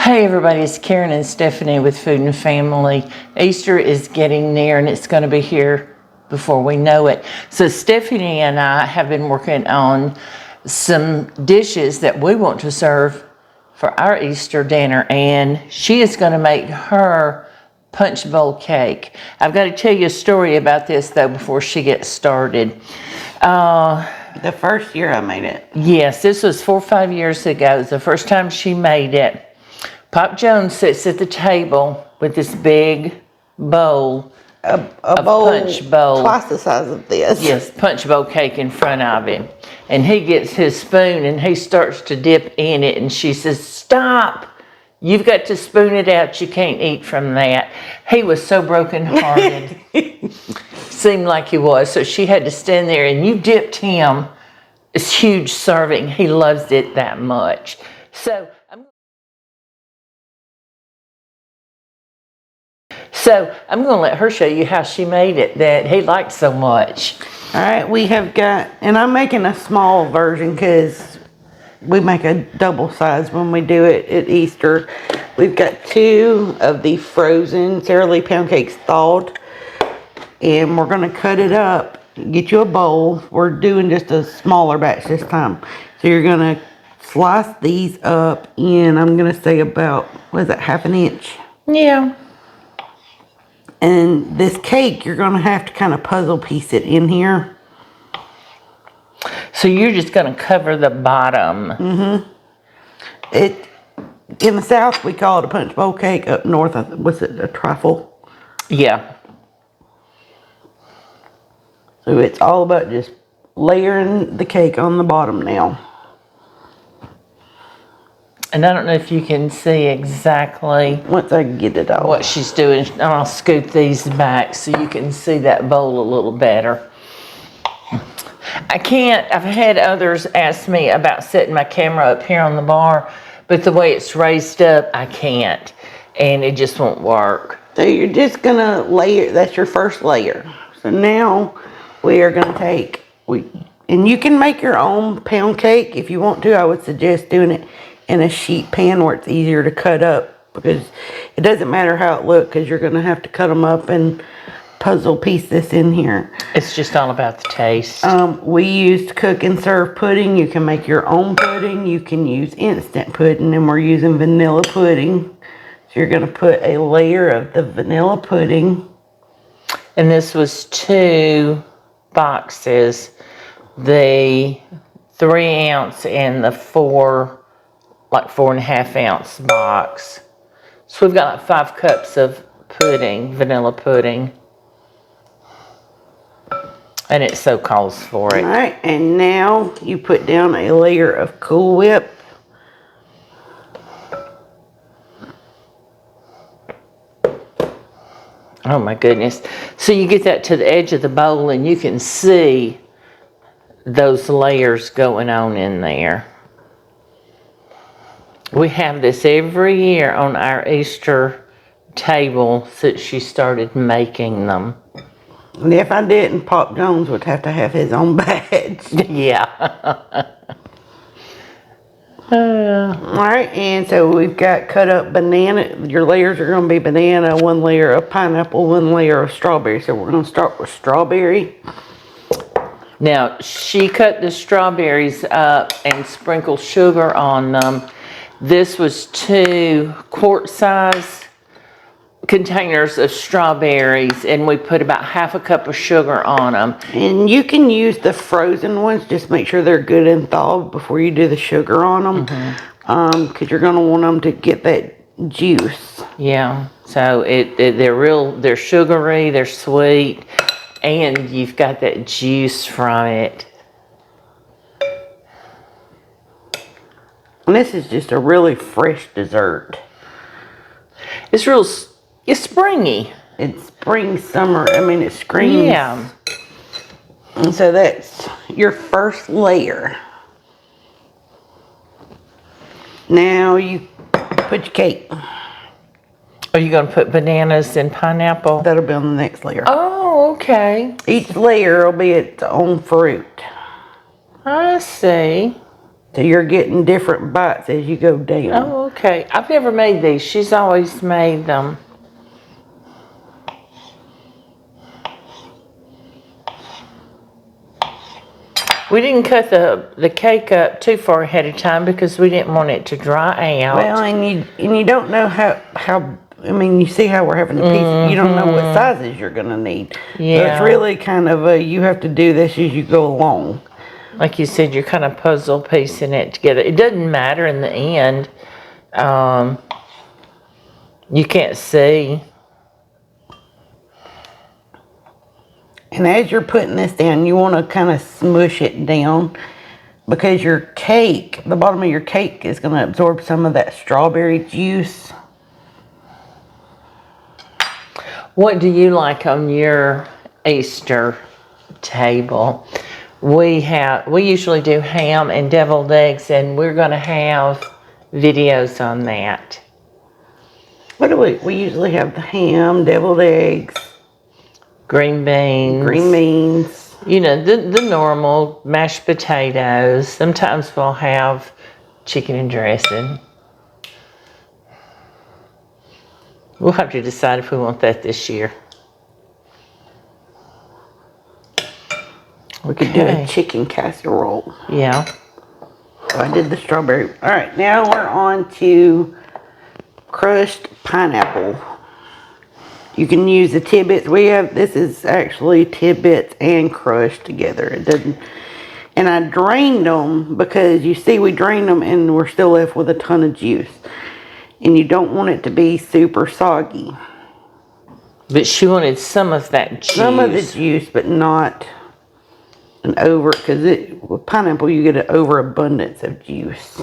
Hey everybody, it's Karen and Stephanie with Food and Family. Easter is getting near and it's going to be here before we know it. So Stephanie and I have been working on some dishes that we want to serve for our Easter dinner, and she is going to make her Punchbowl cake. I've got to tell you a story about this though before she gets started. The first year I made it. Yes, this was 4 or 5 years ago. It was the first time she made it. Pop Jones sits at the table with this big bowl, A bowl, punch bowl. twice the size of this. Yes, Punchbowl cake in front of him. And he gets his spoon and he starts to dip in it, and she says, "Stop! You've got to spoon it out. You can't eat from that." He was so brokenhearted. Seemed like he was. So she had to stand there, and you dipped him this huge serving. He loves it that much. So I'm going to let her show you how she made it that he liked so much. All right, we have got, and I'm making a small version because we make a double size when we do it at Easter. We've got 2 of the frozen Sara Lee pound cakes thawed, and we're going to cut it up. Get you a bowl. We're doing just a smaller batch this time. So you're going to slice these up in, I'm going to say about, what is that, ½ inch? Yeah. And this cake, you're going to have to kind of puzzle piece it in here. So you're just going to cover the bottom. Mm-hmm. In the South, we call it a punch bowl cake. Up north, what's it, a trifle? Yeah. So it's all about just layering the cake on the bottom now. And I don't know if you can see exactly Once I get it all. what she's doing. I'll scoot these back so you can see that bowl a little better. I've had others ask me about setting my camera up here on the bar, but the way it's raised up, I can't. And it just won't work. So you're just going to layer, that's your first layer. So now we are going to take, and you can make your own pound cake if you want to. I would suggest doing it in a sheet pan where it's easier to cut up, because it doesn't matter how it looks, because you're going to have to cut them up and puzzle piece this in here. It's just all about the taste. We used cook and serve pudding. You can make your own pudding. You can use instant pudding, and we're using vanilla pudding. So you're going to put a layer of the vanilla pudding. And this was 2 boxes, the 3 ounce and the 4.5 ounce box. So we've got like 5 cups of pudding, vanilla pudding. And it so calls for it. All right, and now you put down a layer of Cool Whip. Oh my goodness. So you get that to the edge of the bowl and you can see those layers going on in there. We have this every year on our Easter table since she started making them. And if I didn't, Pop Jones would have to have his own badge. Yeah. All right, and so we've got cut up banana. Your layers are going to be banana, 1 layer of pineapple, 1 layer of strawberry. So we're going to start with strawberry. Now, she cut the strawberries up and sprinkled sugar on them. This was 2 quart-size containers of strawberries, and we put about ½ a cup of sugar on them. And you can use the frozen ones. Just make sure they're good and thawed before you do the sugar on them. Because you're going to want them to get that juice. Yeah, so they're sugary, they're sweet, and you've got that juice from it. And this is just a really fresh dessert. It's springy. It's spring, summer. I mean, it screams. Yeah. And so that's your first layer. Now you put your cake. Are you going to put bananas and pineapple? That'll be on the next layer. Oh, okay. Each layer will be its own fruit. I see. So you're getting different bites as you go down. Oh, okay. I've never made these. She's always made them. We didn't cut the cake up too far ahead of time because we didn't want it to dry out. Well, and you don't know how I mean, you see how we're having the pieces. You don't know what sizes you're going to need. Yeah. So it's really kind of you have to do this as you go along. Like you said, you're kind of puzzle piecing it together. It doesn't matter in the end. You can't see. And as you're putting this down, you want to kind of smush it down because your cake, the bottom of your cake is going to absorb some of that strawberry juice. What do you like on your Easter table? We usually do ham and deviled eggs, and we're going to have videos on that. What do we usually have? The ham, deviled eggs, green beans. You know, the normal mashed potatoes. Sometimes we'll have chicken and dressing. We'll have to decide if we want that this year. We could do a chicken casserole. Yeah. So I did the strawberry. All right, now we're on to crushed pineapple. You can use the tidbits. This is actually tidbits and crushed together. It doesn't, and I drained them because you see we drained them and we're still left with a ton of juice. And you don't want it to be super soggy. But she wanted some of that juice. Some of the juice, but not an over, because with pineapple you get an overabundance of juice.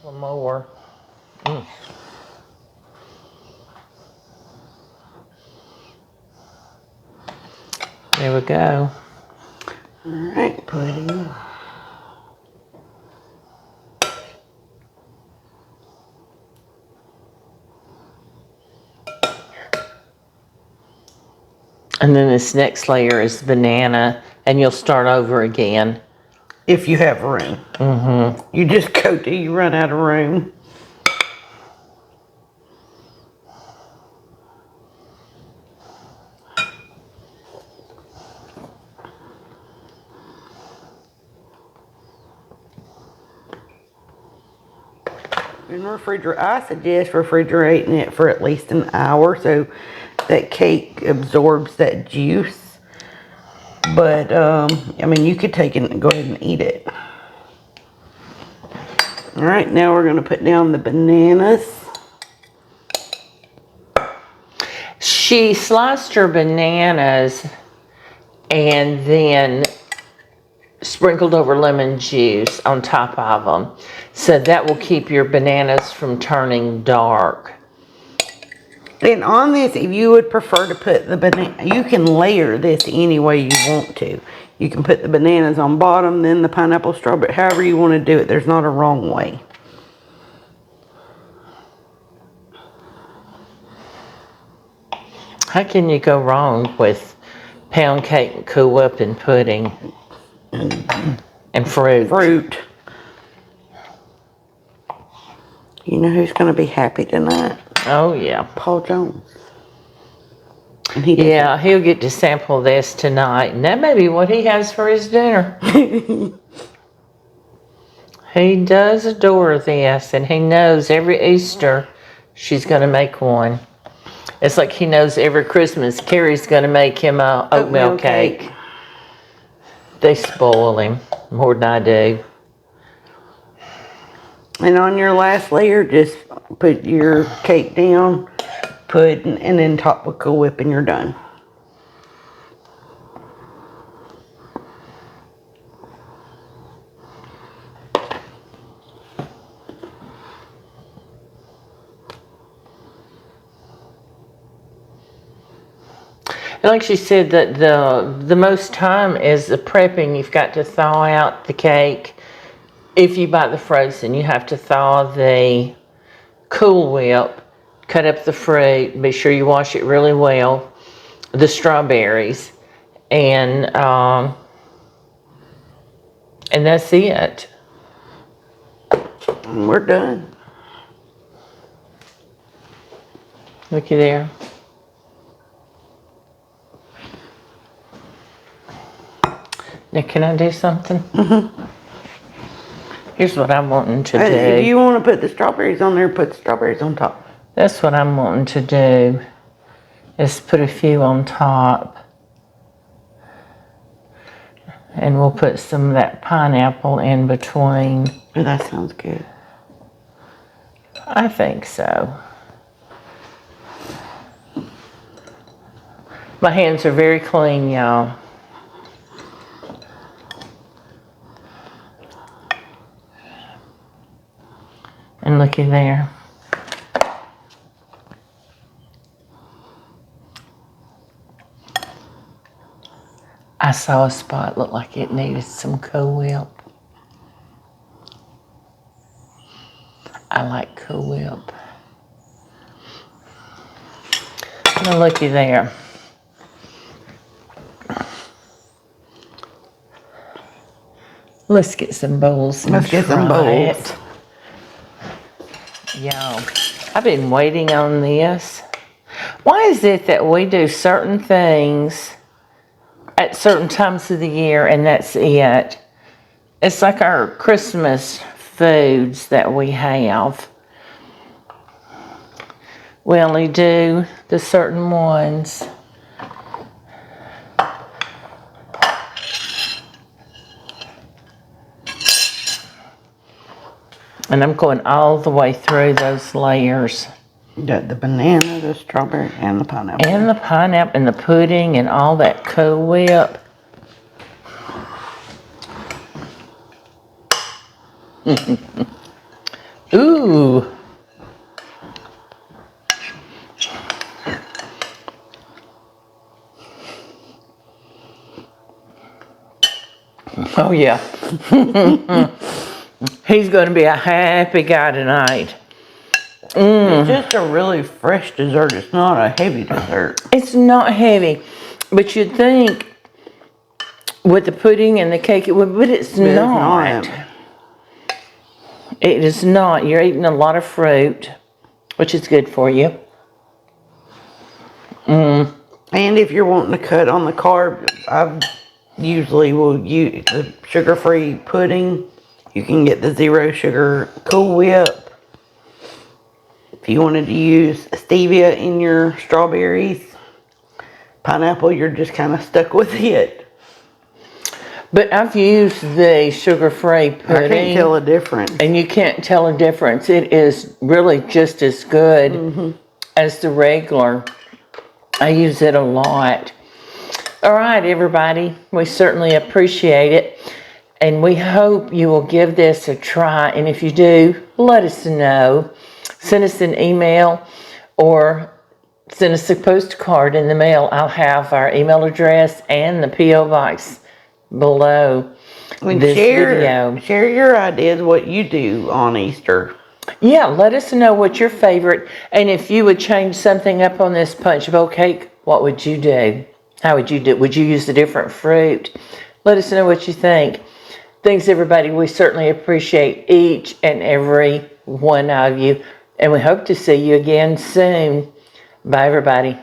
One more. There we go. All right, put it in. And then this next layer is banana, and you'll start over again. If you have room. Mm-hmm. You just go till you run out of room. In I suggest refrigerating it for at least an hour so that cake absorbs that juice. But, I mean, you could take it and go ahead and eat it. All right, now we're going to put down the bananas. She sliced her bananas and then sprinkled over lemon juice on top of them. So that will keep your bananas from turning dark. And on this, if you would prefer to put the banana, you can layer this any way you want to. You can put the bananas on bottom, then the pineapple, strawberry, however you want to do it. There's not a wrong way. How can you go wrong with pound cake and Cool Whip and pudding and fruit? Fruit. You know who's going to be happy tonight? Oh, yeah. Paul Jones. And yeah, he'll get to sample this tonight, and that may be what he has for his dinner. He does adore this, and he knows every Easter she's going to make one. It's like he knows every Christmas Carrie's going to make him a oatmeal cake. They spoil him more than I do. And on your last layer, just put your cake down, and then top with Cool Whip, and you're done. And like she said, that the most time is the prepping. You've got to thaw out the cake. If you buy the frozen, you have to thaw the Cool Whip, cut up the fruit, be sure you wash it really well, the strawberries, and that's it. We're done. Looky there. Now, can I do something? Mm-hmm. Here's what I'm wanting to do. If you want to put the strawberries on there, put the strawberries on top. That's what I'm wanting to do, is put a few on top. And we'll put some of that pineapple in between. Oh, that sounds good. I think so. My hands are very clean, y'all. And looky there. I saw a spot looked like it needed some Cool Whip. I like Cool Whip. Now looky there. Let's get some bowls. Let's get some bowls. Y'all, I've been waiting on this. Why is it that we do certain things at certain times of the year and that's it? It's like our Christmas foods that we have. We only do the certain ones. And I'm going all the way through those layers. You got the banana, the strawberry, and the pineapple. And the pineapple and the pudding and all that Cool Whip. Ooh. Oh yeah. He's going to be a happy guy tonight. It's just a really fresh dessert. It's not a heavy dessert. It's not heavy, but you'd think with the pudding and the cake it would, but it's not. It is not. You're eating a lot of fruit, which is good for you. And if you're wanting to cut on the carb, I usually will use the sugar-free pudding. You can get the 0 sugar Cool Whip. If you wanted to use stevia in your strawberries, pineapple, you're just kind of stuck with it. But I've used the sugar-free pudding. I can't tell a difference. And you can't tell a difference. It is really just as good as the regular. I use it a lot. All right, everybody. We certainly appreciate it. And we hope you will give this a try. And if you do, let us know. Send us an email or send us a postcard in the mail. I'll have our email address and the P.O. Box below this video. Share your ideas, what you do on Easter. Yeah, let us know what's your favorite. And if you would change something up on this Punchbowl cake, what would you do? How would you do it? Would you use a different fruit? Let us know what you think. Thanks, everybody. We certainly appreciate each and every one of you. And we hope to see you again soon. Bye, everybody.